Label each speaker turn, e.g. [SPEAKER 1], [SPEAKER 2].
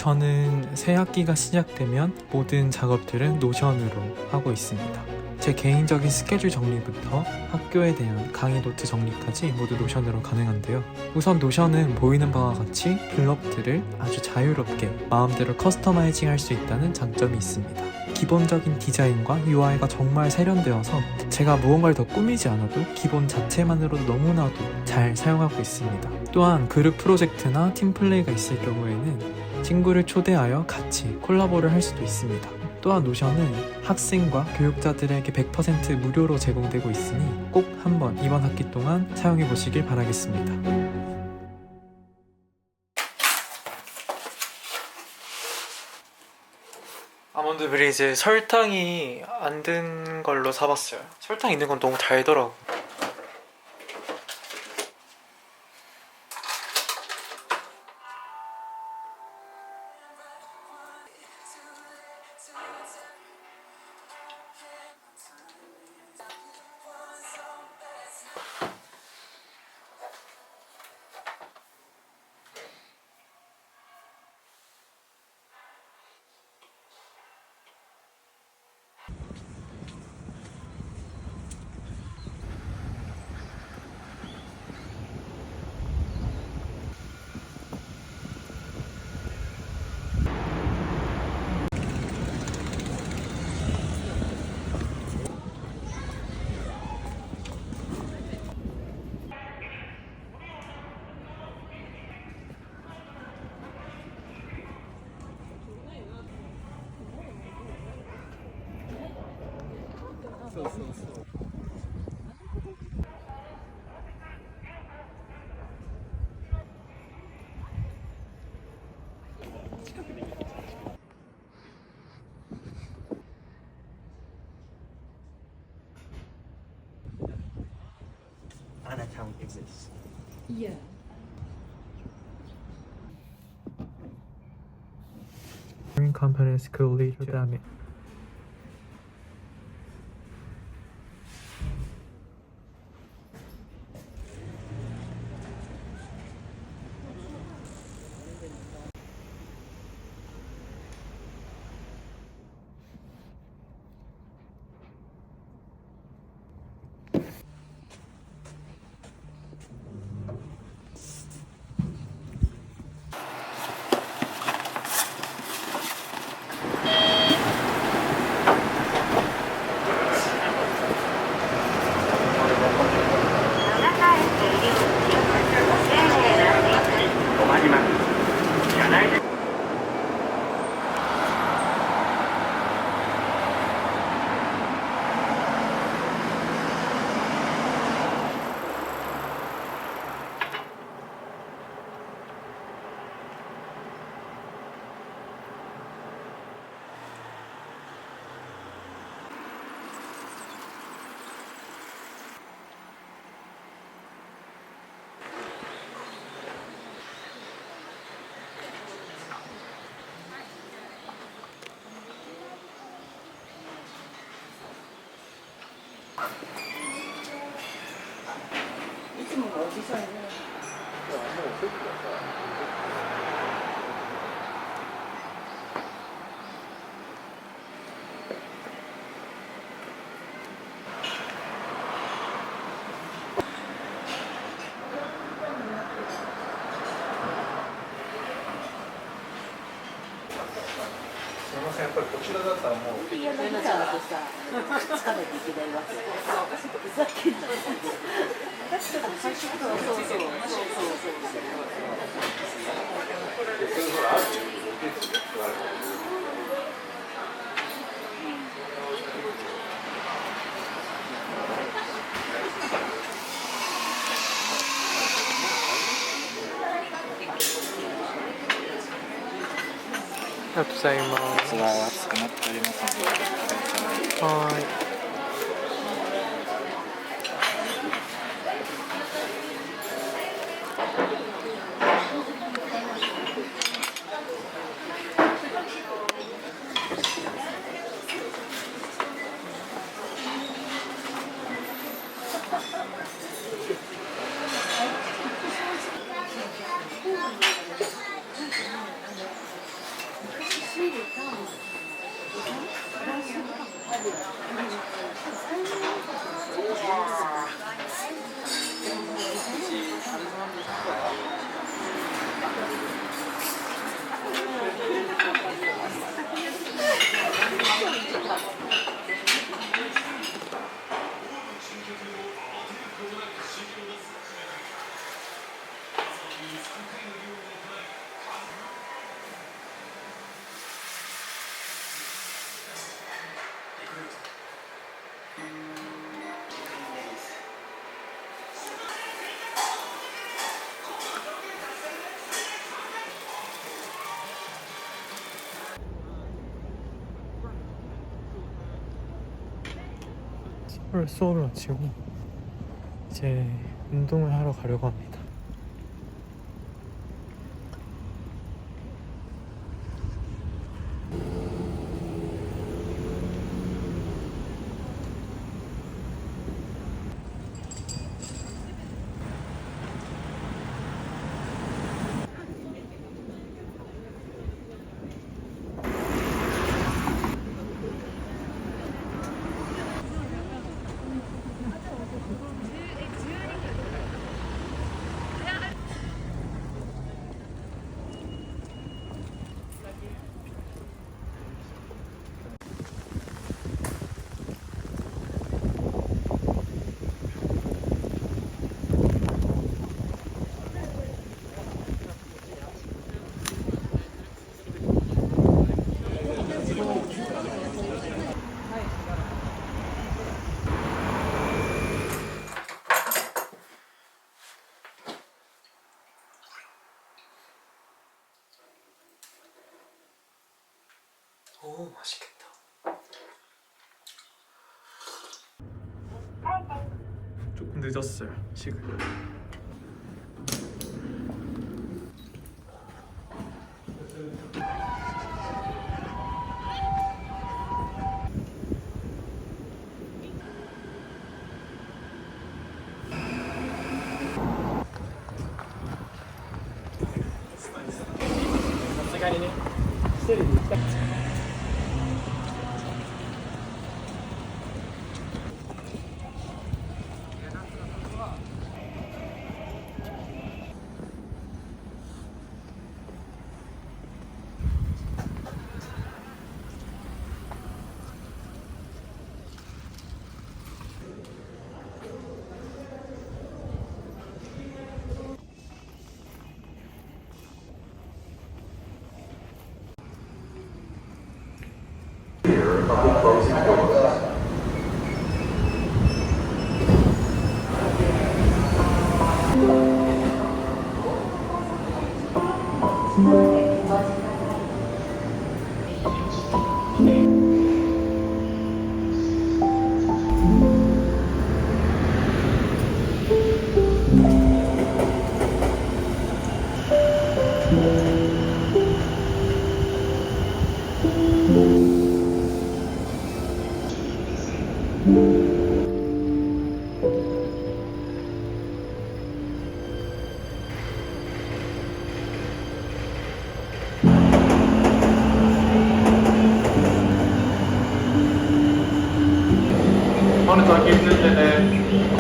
[SPEAKER 1] 저는 새 학기가 시작되면 모든 작업들은 노션으로 하고 있습니다. 제 개인적인 스케줄 정리부터 학교에 대한 강의 노트 정리까지 모두 노션으로 가능한데요. 우선 노션은 보이는 바와 같이 블럭들을 아주 자유롭게 마음대로 커스터마이징 할 수 있다는 장점이 있습니다. 기본적인 디자인과 UI가 정말 세련되어서 제가 무언가를 더 꾸미지 않아도 기본 자체만으로도 너무나도 잘 사용하고 있습니다. 또한 그룹 프로젝트나 팀플레이가 있을 경우에는 친구를 초대하여 같이 콜라보를 할 수도 있습니다. 또한 노션은 학생과 교육자들에게 100% 무료로 제공되고 있으니 꼭 한번 이번 학기 동안 사용해 보시길 바라겠습니다. 아몬드 브리즈 설탕이 안 든 걸로 사봤어요. 설탕 있는 건 너무 달더라고.
[SPEAKER 2] An account exists.
[SPEAKER 3] Yeah.
[SPEAKER 1] companies could lead to damage.
[SPEAKER 2] いつものおじさんね。
[SPEAKER 3] すみません、やっぱりこちらだったらもう。
[SPEAKER 2] 柳さんとさ、くっつかなきゃいけないわけ。ふざけんな。最初からそうそうそうそう
[SPEAKER 1] ありがとうございます。
[SPEAKER 3] 器は熱くなっておりますので、
[SPEAKER 1] はーい。서울 마치고 이제 운동을 하러 가려고 합니다. 오, 맛있겠다. 조금 늦었어요, 시간.
[SPEAKER 3] 오늘 더 힘들 때는